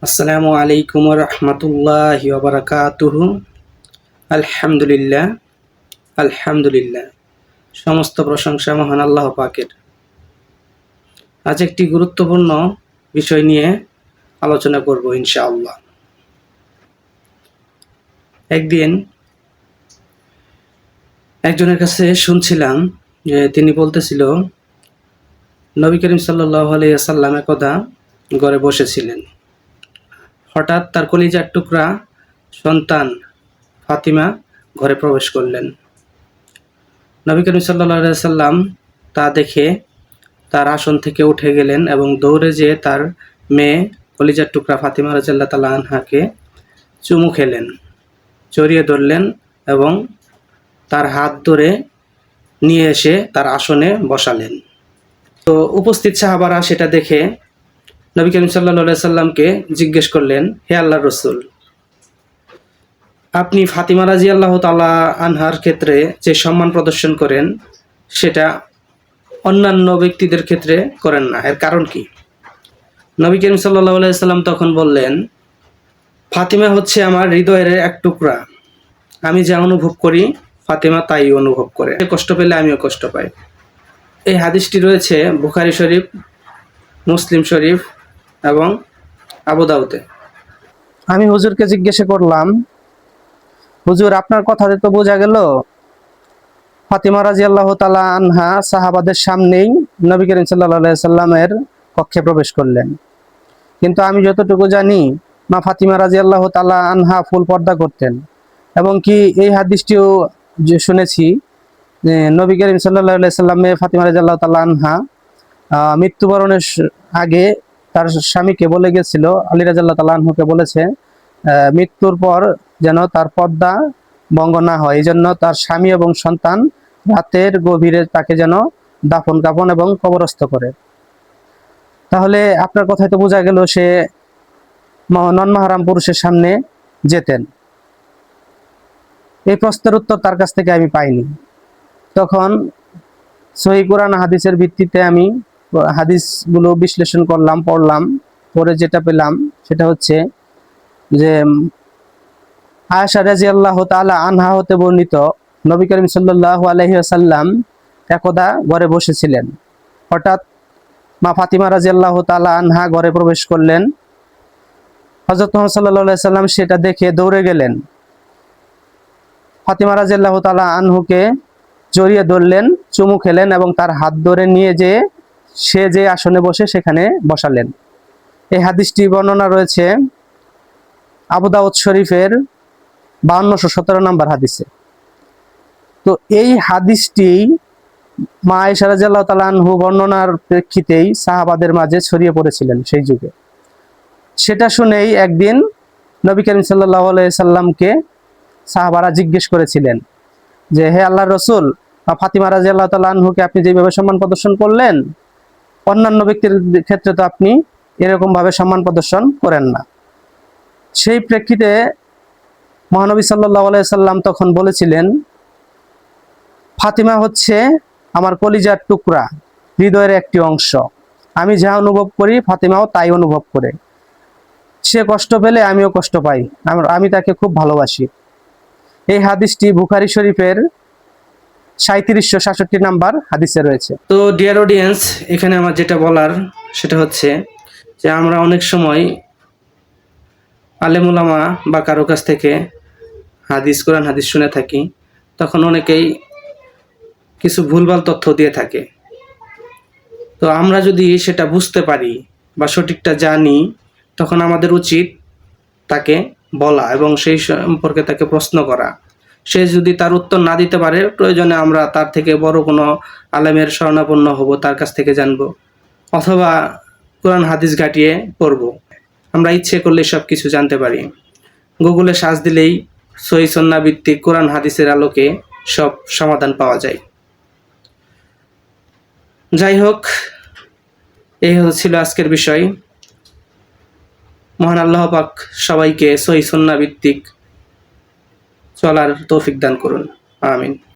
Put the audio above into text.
আসসালামু আলাইকুম রহমতুল্লাহি ওয়া বারাকাতুহু। আলহামদুলিল্লাহ, আলহামদুলিল্লাহ। সমস্ত প্রশংসা মহান আল্লাহ পাকের। আজ একটি গুরুত্বপূর্ণ বিষয় নিয়ে আলোচনা করব ইনশাআল্লাহ। একদিন একজনের কাছে শুনছিলাম যে তিনি বলতেছিল, নবী করিম সাল্লাল্লাহু আলাইহি ওয়াসাল্লাম একদা ঘরে বসেছিলেন। হঠাৎ তার কলিজার টুকরা সন্তান ফাতিমা ঘরে প্রবেশ করলেন। নবী করিম সাল্লাল্লাহু আলাইহি ওয়াসাল্লাম তা দেখে তার আসন থেকে উঠে গেলেন এবং দৌড়ে যেয়ে তার মেয়ে কলিজার টুকরা ফাতিমা রাদিয়াল্লাহু তাআলা আনহাকে চুমু খেলেন, জড়িয়ে ধরলেন এবং তার হাত ধরে নিয়ে এসে তার আসনে বসালেন। তো উপস্থিত সাহাবারা সেটা দেখে নবী করিম সাল্লাল্লাহু আলাইহি ওয়াসাল্লামকে জিজ্ঞেস করলেন, হে আল্লাহর রাসূল, আপনি ফাতিমা রাদিয়াল্লাহু তাআলা আনহার ক্ষেত্রে যে সম্মান প্রদর্শন করেন সেটা অন্যান্য ব্যক্তিদের ক্ষেত্রে করেন না, এর কারণ কি? নবী করিম সাল্লাল্লাহু আলাইহি ওয়াসাল্লাম তখন বললেন, ফাতিমা হচ্ছে আমার হৃদয়ের এক টুকরা। আমি যা অনুভব করি ফাতিমা তাই অনুভব করে। কষ্ট পেলে আমিও কষ্ট পাই। এই হাদিসটি রয়েছে বুখারী শরীফ, মুসলিম শরীফ এবং আবু দাউদে। আমি হুজুরকে জিজ্ঞাসা করলাম, হুজুর আপনার কথাতে তো বোঝা গেল ফাতিমা রাদিয়াল্লাহু তাআলা আনহা সাহাবাদের সামনেই নবী করিম সাল্লাল্লাহু আলাইহি সাল্লামের কক্ষে প্রবেশ করলেন, কিন্তু আমি যতটুকু জানি মা ফাতিমা রাদিয়াল্লাহু তাআলা আনহা ফুল পর্দা করতেন। এবং কি এই হাদিসটিও যে শুনেছি যে নবী করিম সাল্লাল্লাহু আলাইহি সাল্লামে ফাতিমা রাদিয়াল্লাহু তাআলা আনহা মৃত্যুবরণের আগে তার স্বামীকে বলে গেছিল, আলী রাদিয়াল্লাহু তাআলা আনহুকে বলেছে মৃত্যুর পর যেন তার পর্দা ভঙ্গ না হয়, এই জন্য তার স্বামী এবং সন্তান রাতের গভীরে তাকে যেন দাফন কাফন এবং কবরস্থ করে। তাহলে আপনার কথায় তো বোঝা গেল সে নন মাহরাম পুরুষের সামনে যেতেন। এই প্রশ্নের উত্তর তার কাছ থেকে আমি পাইনি। তখন সহিহ কুরআন হাদিসের ভিত্তিতে আমি হাদিসগুলো বিশ্লেষণ করলাম, পড়লাম, পরে যেটা পেলাম সেটা হচ্ছে যে আয়েশা রাদিয়াল্লাহু তাআলা আনহা হতে বর্ণিত, নবী করিম সাল্লাল্লাহু আলাইহি ওয়াসাল্লাম একদা ঘরে বসেছিলেন। হঠাৎ মা ফাতিমা রাদিয়াল্লাহু তাআলা আনহা ঘরে প্রবেশ করলেন। হযরত মুহাম্মদ সাল্লাল্লাহু আলাইহি ওয়াসাল্লাম সেটা দেখে দৌড়ে গেলেন, ফাতিমা রাদিয়াল্লাহু তাআলা আনহুকে জড়িয়ে ধরলেন, চুমু খেলেন এবং তার হাত ধরে নিয়ে যেয়ে সে যে আসনে বসে সেখানে বসালেন। এই হাদিসটি বর্ণনা রয়েছে আবু দাউদ শরীফের 5217 নম্বর হাদিসে। তো এই হাদিসটি মা আয়েশা রাদিয়াল্লাহু তাআলা আনহু বর্ণনার প্রেক্ষিতেই সাহাবাদের মাঝে ছড়িয়ে পড়েছিলেন সেই যুগে। সেটা শুনেই একদিন নবী করিম সাল্লাল্লাহু আলাইহি সাল্লামকে সাহাবারা জিজ্ঞেস করেছিলেন যে, হে আল্লাহর রাসূল, ফাতিমা রাদিয়াল্লাহু তাআলা আনহুকে আপনি যেভাবে সম্মান প্রদর্শন করলেন অন্যান্য ব্যক্তির ক্ষেত্রে তো আপনি এরকম ভাবে সম্মান প্রদর্শন করেন না। সেই প্রেক্ষিতে মহানবী সাল্লাল্লাহু আলাইহি সাল্লাম তখন বলেছিলেন, ফাতিমা হচ্ছে আমার কলিজার টুকরা, হৃদয়ের একটি অংশ। আমি যা অনুভব করি ফাতিমাও তাই অনুভব করে। সে কষ্ট পেলে আমিও কষ্ট পাই, আমি তাকে খুব ভালোবাসি। এই হাদিসটি বুখারী শরীফের 3766 নাম্বার হাদিসে রয়েছে। তো ডিয়ার অডিয়েন্স, এখানে আমার যেটা বলার সেটা হচ্ছে যে আমরা অনেক সময় আলেম ওলামা বা কারো কাছ থেকে কোরআন হাদিস শুনে থাকি, তখন অনেকেই কিছু ভুলভাল তথ্য দিয়ে থাকে। তো আমরা যদি সেটা বুঝতে পারি বা সঠিকটা জানি, তখন আমাদের উচিত তাকে বলা এবং সেই সম্পর্কে তাকে প্রশ্ন করা। সে যদি তার উত্তর না দিতে পারে, প্রয়োজনে আমরা তার থেকে বড় কোনো আলেমের শরণাপন্ন হব, তার কাছ থেকে জানবো, অথবা কোরআন হাদিস ঘাটিয়ে পড়ব। আমরা ইচ্ছে করলে সব কিছু জানতে পারি। গুগলে সার্চ দিলেই সহিহ সুন্নাহ ভিত্তিক কোরআন হাদিসের আলোকে সব সমাধান পাওয়া যায়। যাই হোক, এই ছিল আজকের বিষয়। মহান আল্লাহ পাক সবাইকে সহিহ সুন্নাহ ভিত্তিক চলার তৌফিক দান করুন। আমিন।